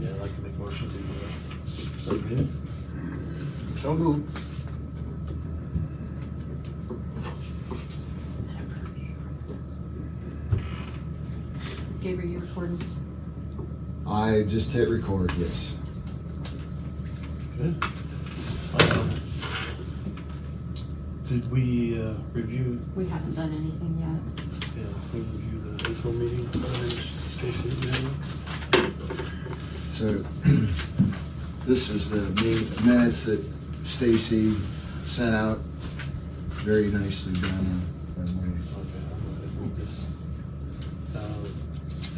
Yeah, I'd like to make a motion to start the meeting. So moved. Gabriel, you recording? I just hit record, yes. Good. Did we review, We haven't done anything yet. we review the April meeting? So this is the minutes that Stacy sent out. Very nicely done, by the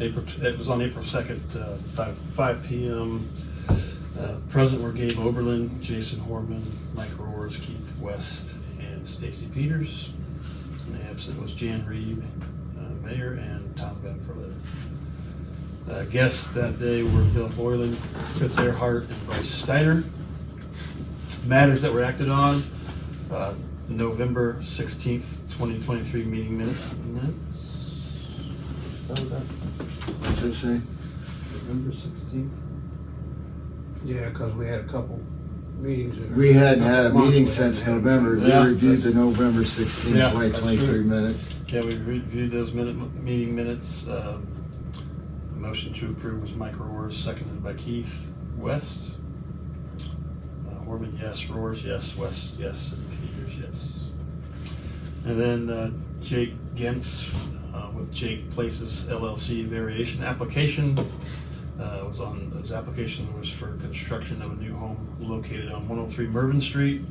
way. It was on April 2nd, 5 p.m. Present were Gabe Oberlin, Jason Horman, Mike Roars, Keith West, and Stacy Peters. And absent was Jan Reed, Mayor, and Tom Benford. Guests that day were Bill Boylan, Chris Earhart, and Bryce Steiner. Matters that were acted on, November 16th, 2023 meeting minutes. What's it say? November 16th. Yeah, because we had a couple meetings. We hadn't had a meeting since November. We Yeah, reviewed the November 16th, Yeah, 2023 that's minutes. Yeah, we reviewed those meeting minutes. The motion to approve was Mike Roars, seconded by Keith West. Horman, yes. Roars, yes. West, yes. And Peters, yes. And then Jake Gentz with Jake Places LLC variation application. His application was for construction of a new home located on 103 Mervyn Street.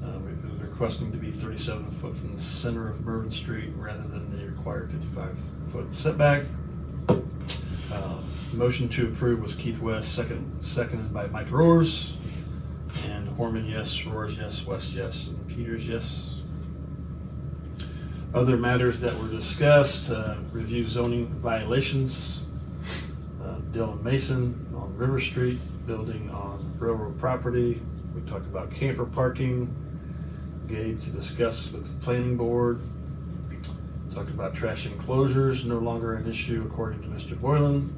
We were requesting to be 37 foot from the center of Mervyn Street rather than the required 55-foot setback. Motion to approve was Keith West, seconded by Mike Roars. And Horman, yes. Roars, yes. West, yes. And Peters, yes. Other matters that were discussed, review zoning violations. Dylan Mason on River Street, building on railroad property. We talked about camper parking. Gabe to discuss with the planning board. Talked about trash enclosures, no longer an issue according to Mr. Boylan.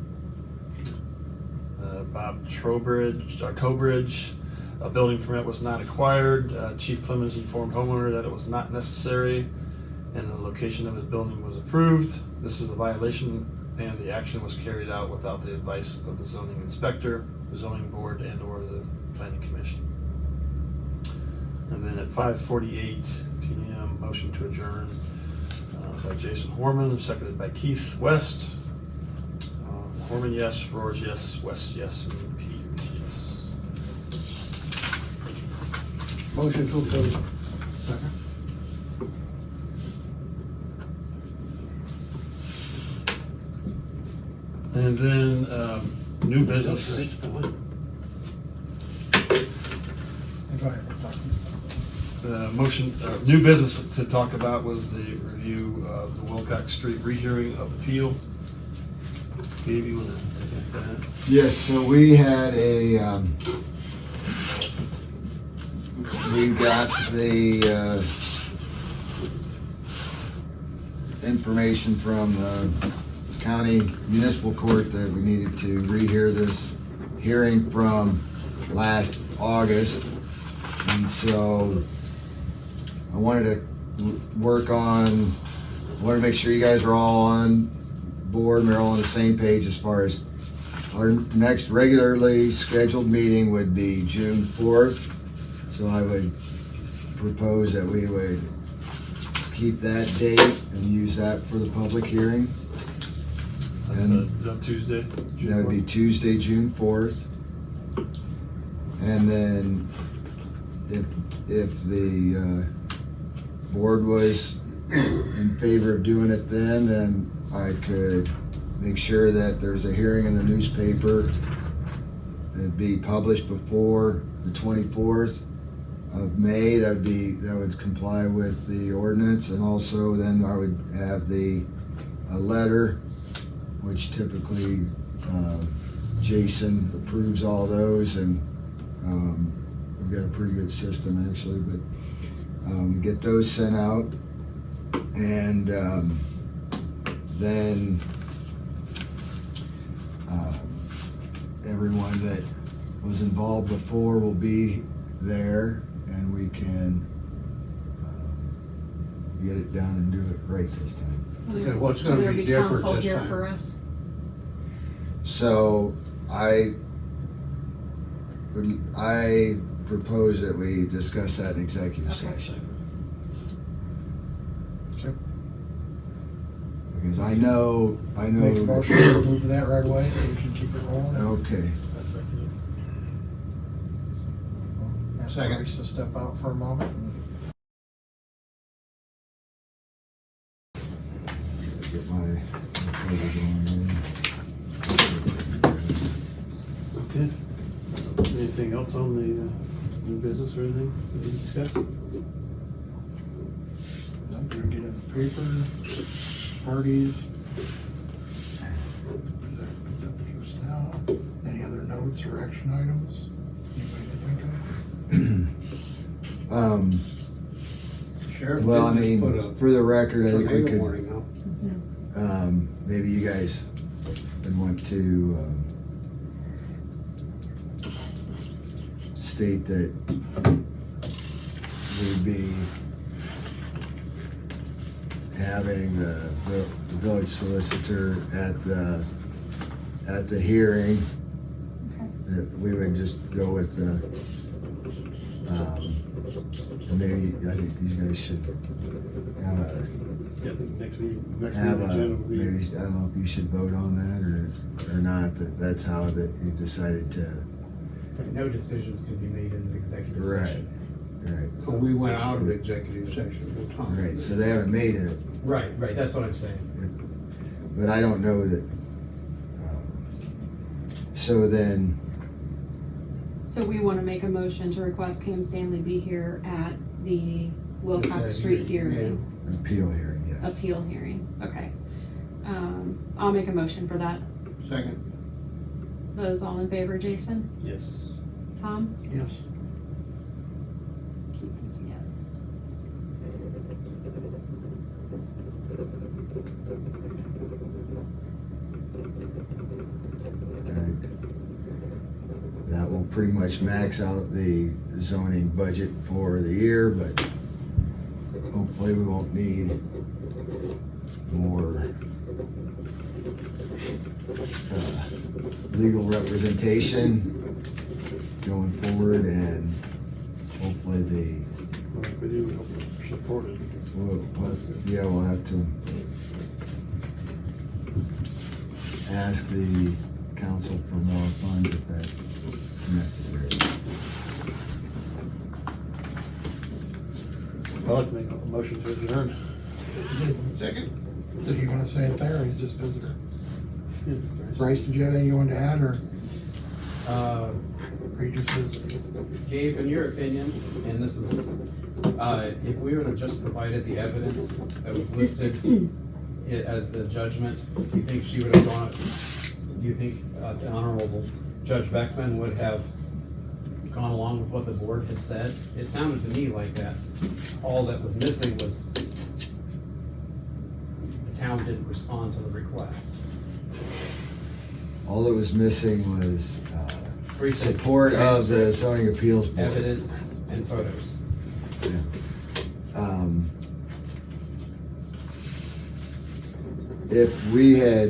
Bob Tobridge, a building permit was not acquired. Chief Clemens informed homeowner that it was not necessary and the location of his building was approved. This is a violation and the action was carried out without the advice of the zoning inspector, the zoning board, and or the planning commission. And then at 5:48 p.m., motion to adjourn by Jason Horman, seconded by Keith West. Horman, yes. Roars, yes. West, yes. And Peters, yes. Motion to approve. Second. And then new business. New business to talk about was the review of the Wilcox Street rehearing of appeal. Gabe, you want to take that? Yes, so we had we got the information from the county municipal court that we needed to rehear this hearing from last August. And so I wanted to make sure you guys are all on board and we're all on the same page as far as our next regularly scheduled meeting would be June 4th. So I would propose that we would keep that date and use that for the public hearing. Is that Tuesday? That would be Tuesday, June 4th. And then if the board was in favor of doing it then I could make sure that there's a hearing in the newspaper. It'd be published before the 24th of May. That would comply with the ordinance, and also then I would have a letter, which typically Jason approves all those, and we've got a pretty good system actually, but we get those sent out, and then everyone that was involved before will be there, and we can get it done and do it right this time. Okay, what's gonna Will there be different counsel this here time? for us? So I propose that we discuss that in executive Okay. session. Okay. Because I know. Make a motion to move that right away so we can keep it rolling. Okay. Ask Maurice to step out for a moment. Get my folder going. Okay. Anything else on the new business or anything we can discuss? I'm gonna get in the paper, parties. Personnel, any other notes or action items? Anybody can think of? Sheriff Well, I did just put mean, a for the record, I think we tornado could, warning out. maybe you guys would want to, state that we'd be having the village solicitor at the hearing. That we would just go with the, and maybe, I think you guys should have Yeah, I think next meeting have agenda will be. maybe, I don't know if you should vote on that or not, that's how that you decided to, No decisions can be made in an executive Right. session. right, So we went out of executive session one time. right, so they haven't made it, Right, that's what I'm saying. but I don't know that, so then, So we want to make a motion to request Cam Stanley be here at the Wilcox Street hearing, appeal hearing, yes. appeal hearing. Okay. I'll make a motion for that. Second, Those all in favor, Jason? Yes. Tom? yes. Keaton's yes. That will pretty much max out the zoning budget for the year, but hopefully we won't need more legal representation going forward, and hopefully Well, if we do, we hope we're supported. we'll have to ask the council for more funds if that's necessary. I'd like to make a motion to adjourn. Second. Did you want to say it there, or he's just visitor? Bryce, did you have anything you wanted to add, or are you just visiting? Gabe, in your opinion, and this is, if we were to just provided the evidence that was listed at the judgment, do you think she would have gone, do you think the Honorable Judge Beckman would have gone along with what the board had said? It sounded to me like that all that was missing was the town didn't respond to the request. All that was missing was Recent support of the zoning appeals board. evidence and photos. If we had,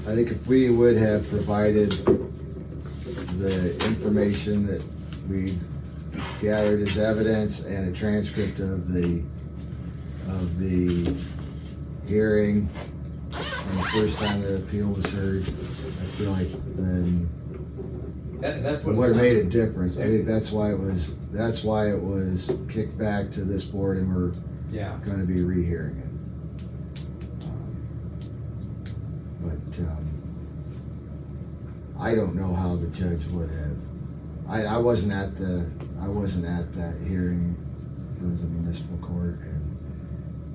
I think if we would have provided the information that we gathered as evidence and a transcript of the hearing and the first time the appeal was heard, I feel like then That's it what would have made a sounded- difference. I think that's why it was kicked back to this board, and we're Yeah. gonna be rehearing it. But I don't know how the judge would have. I wasn't at that hearing for the municipal court, and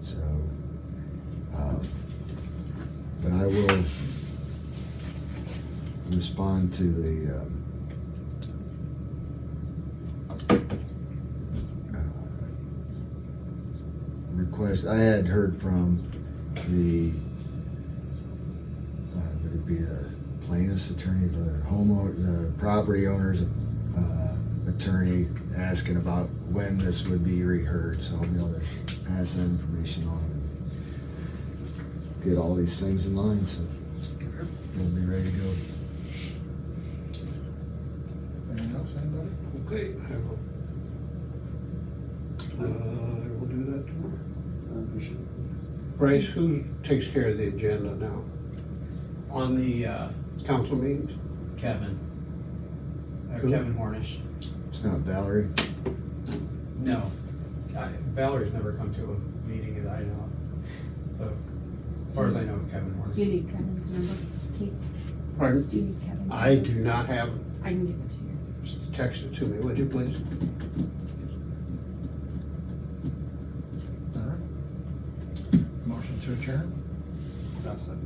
so, but I will respond to the request. I had heard from the would it be the plaintiff's attorney, the homeowner, the property owner's attorney asking about when this would be reheard, so I'll be able to pass that information on and get all these things in line, so we'll be ready to go. Anything else, anybody? Okay, I will do that tomorrow. Bryce, who takes care of the agenda now? On the, Council meetings? Kevin. Who? Kevin Hornish. It's not Valerie. No. Valerie's never come to a meeting that I know of. So, as far as I know, it's Kevin Do Hornish. you need Kevin's number? Keith, Pardon? do you need Kevin's number? I do not have, I can give it to you. just text it to me, would you please? All right. Motion to adjourn? That's it.